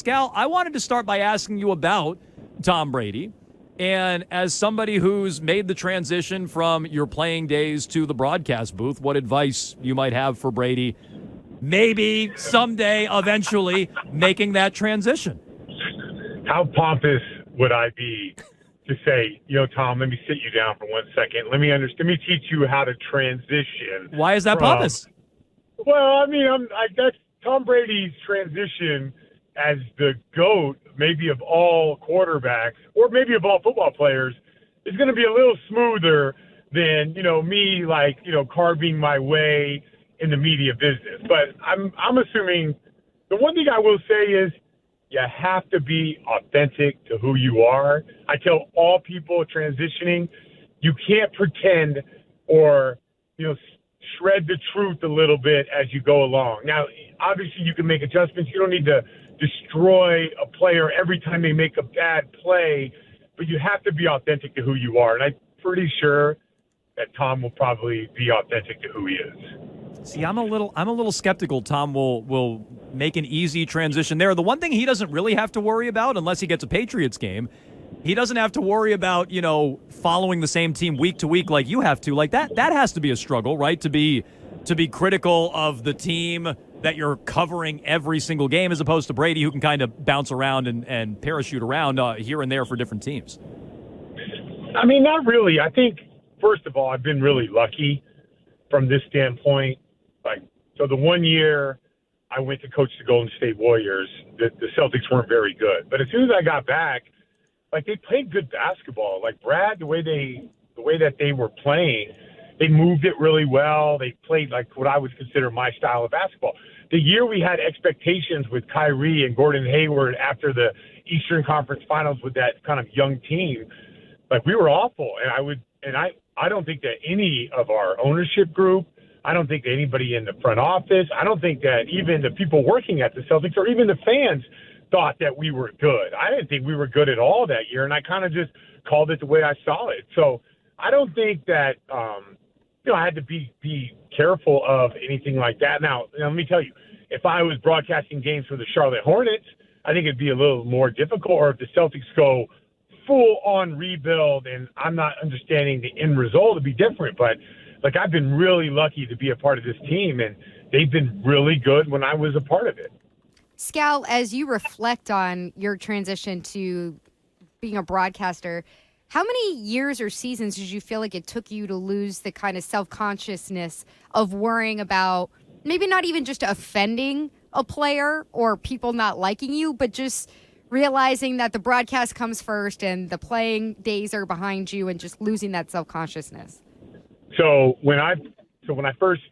Scal, I wanted to start by asking you about Tom Brady. And as somebody who's made the transition from your playing days to the broadcast booth, what advice you might have for Brady maybe someday, eventually, making that transition? How pompous would I be to say, Tom, let me sit you down for 1 second. Let me teach you how to transition. Why is that pompous? Well, that's Tom Brady's transition as the GOAT, maybe of all quarterbacks, or maybe of all football players, is going to be a little smoother than, me, carving my way in the media business. But I'm assuming the one thing I will say is you have to be authentic to who you are. I tell all people transitioning, you can't pretend or, shred the truth a little bit as you go along. Now, obviously you can make adjustments. You don't need to destroy a player every time they make a bad play, but you have to be authentic to who you are. And I'm pretty sure that Tom will probably be authentic to who he is. See, I'm a little skeptical Tom will make an easy transition there. The one thing he doesn't really have to worry about, unless he gets a Patriots game, he doesn't have to worry about, following the same team week to week like you have to. Like that has to be a struggle, right? To be critical of the team that you're covering every single game, as opposed to Brady, who can kind of bounce around and parachute around here and there for different teams. Not really. I think, first of all, I've been really lucky from this standpoint. So the 1 year I went to coach the Golden State Warriors, the Celtics weren't very good. But as soon as I got back, they played good basketball. Brad, the way that they were playing, they moved it really well. They played what I would consider my style of basketball. The year we had expectations with Kyrie and Gordon Hayward after the Eastern Conference Finals with that kind of young team, we were awful. And I don't think that any of our ownership group, I don't think that anybody in the front office, I don't think that even the people working at the Celtics or even the fans thought that we were good. I didn't think we were good at all that year, and I kind of just called it the way I saw it. So I don't think that I had to be careful of anything like that. Now, let me tell you, if I was broadcasting games for the Charlotte Hornets, I think it'd be a little more difficult. Or if the Celtics go full-on rebuild and I'm not understanding the end result, it'd be different. But, I've been really lucky to be a part of this team, and they've been really good when I was a part of it. Scal, as you reflect on your transition to being a broadcaster, how many years or seasons did you feel like it took you to lose the kind of self-consciousness of worrying about maybe not even just offending a player or people not liking you, but just realizing that the broadcast comes first and the playing days are behind you and just losing that self-consciousness? So when I first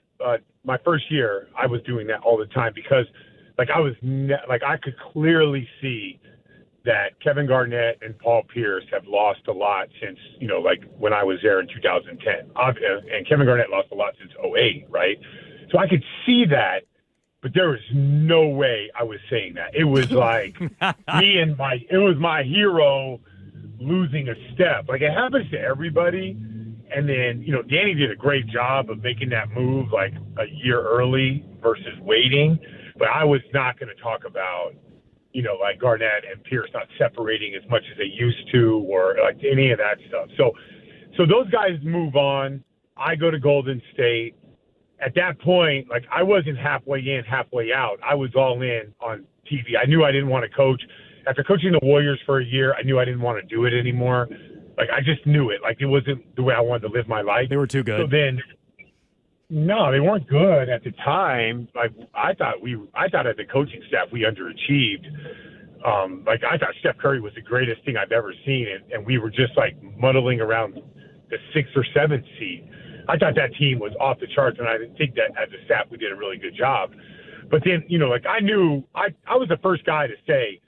my first year, I was doing that all the time because I could clearly see that Kevin Garnett and Paul Pierce have lost a lot since, when I was there in 2010. And Kevin Garnett lost a lot since 2008, right? So I could see that, but there was no way I was saying that. It was it was my hero losing a step. It happens to everybody. And then, Danny did a great job of making that move a year early versus waiting. But I was not going to talk about, Garnett and Pierce not separating as much as they used to or any of that stuff. So those guys move on. I go to Golden State. At that point, I wasn't halfway in, halfway out. I was all in on TV. I knew I didn't want to coach. After coaching the Warriors for a year, I knew I didn't want to do it anymore. I just knew it. It wasn't the way I wanted to live my life. They were too good. So then, no, they weren't good at the time. I thought as a coaching staff we underachieved. I thought Steph Curry was the greatest thing I've ever seen, and we were just muddling around the 6th or 7th seed. I thought that team was off the charts, and I think that as a staff we did a really good job. But then, I knew I was the first guy to say,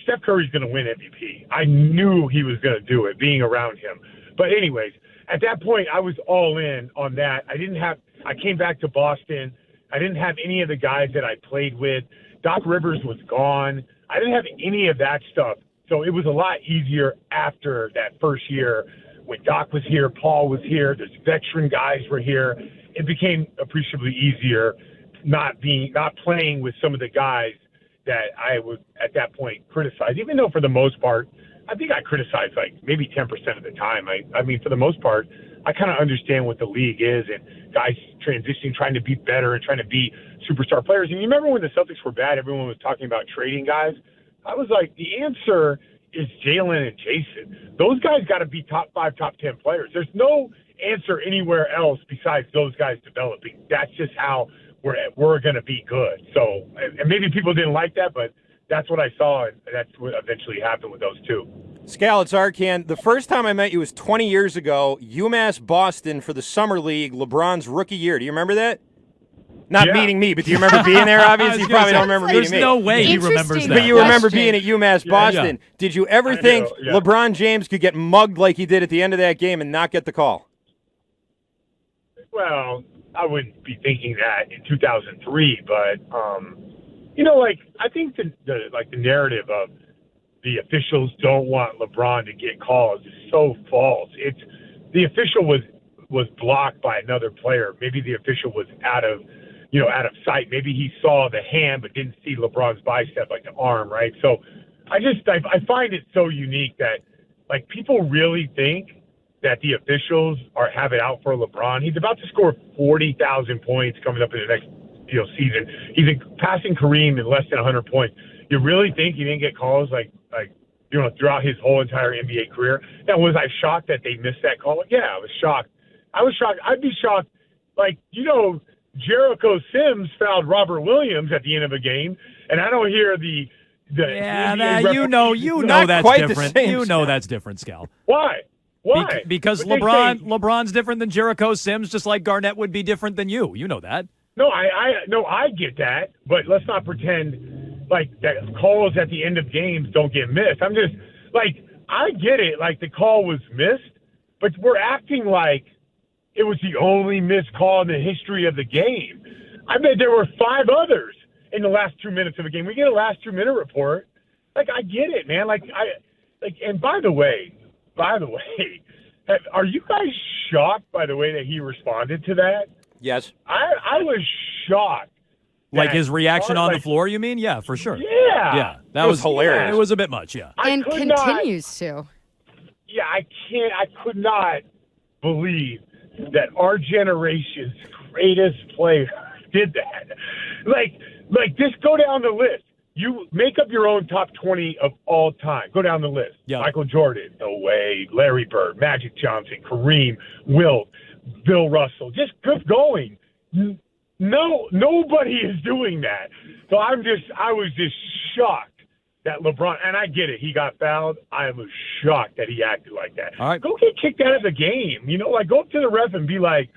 Steph Curry's going to win MVP. I knew he was going to do it, being around him. But anyways, at that point, I was all in on that. I came back to Boston. I didn't have any of the guys that I played with. Doc Rivers was gone. I didn't have any of that stuff. So it was a lot easier after that first year when Doc was here, Paul was here, the veteran guys were here. It became appreciably easier not playing with some of the guys that I would at that point criticize, even though for the most part, I think I criticized like maybe 10% of the time. I mean, for the most part, I kind of understand what the league is and guys transitioning, trying to be better and trying to be superstar players. And you remember when the Celtics were bad, everyone was talking about trading guys. I was like, the answer is Jalen and Jason. Those guys got to be top 5, top 10 players. There's no answer anywhere else besides those guys developing. That's just how we're going to be good. So, and maybe people didn't like that, but that's what I saw, and that's what eventually happened with those two. Scal, it's Arcand. The first time I met you was 20 years ago, UMass Boston for the Summer League, LeBron's rookie year. Do you remember that? Not meeting me, but do you remember being there, obviously? You probably don't remember meeting me. There's no way he remembers that. But you remember being at UMass Boston. Yeah. Did you ever think LeBron James could get mugged like he did at the end of that game and not get the call? Well, I wouldn't be thinking that in 2003, but you know, like I think the narrative of the officials don't want LeBron to get calls is so false. It's the official was blocked by another player. Maybe the official was out of sight. Maybe he saw the hand but didn't see LeBron's bicep, like the arm, right? So I find it so unique that like people really think that the officials have it out for LeBron. He's about to score 40,000 points coming up in the next season. He's passing Kareem in less than 100 points. You really think he didn't get calls throughout his whole entire NBA career? Now, was I shocked that they missed that call? Yeah, I was shocked. I'd be shocked. Like, Jericho Sims fouled Robert Williams at the end of a game, and I don't hear the that's different. That's different, Scal. Why? Why? Because LeBron's different than Jericho Sims, just like Garnett would be different than you. You know that. No, I get that, but let's not pretend like that calls at the end of games don't get missed. I'm just like, I get it, like the call was missed, but we're acting like it was the only missed call in the history of the game. I bet there were 5 others in the last 2 minutes of a game. We get a last 2-minute report. Like, I get it, man. And by the way, are you guys shocked by the way that he responded to that? Yes. I was shocked. Like his reaction on the floor, you mean? Yeah, for sure. Yeah. Yeah, that was hilarious. It was a bit much, yeah. And continues to. Yeah, I could not believe that our generation's greatest player did that. Like just go down the list. You make up your own top 20 of all time. Go down the list. Yeah. Michael Jordan, no way. Larry Bird, Magic Johnson, Kareem, Wilt, Bill Russell. Just keep going. No, nobody is doing that. So I was just shocked that LeBron, and I get it, he got fouled. I was shocked that he acted like that. All right. Go get kicked out of the game. Go up to the ref and be like,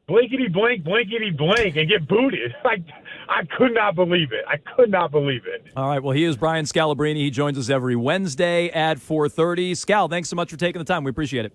blankety blank, blankety blank, and get booted. Like, I could not believe it. All right, well, he is Brian Scalabrine. He joins us every Wednesday at 4:30. Scal, thanks so much for taking the time. We appreciate it.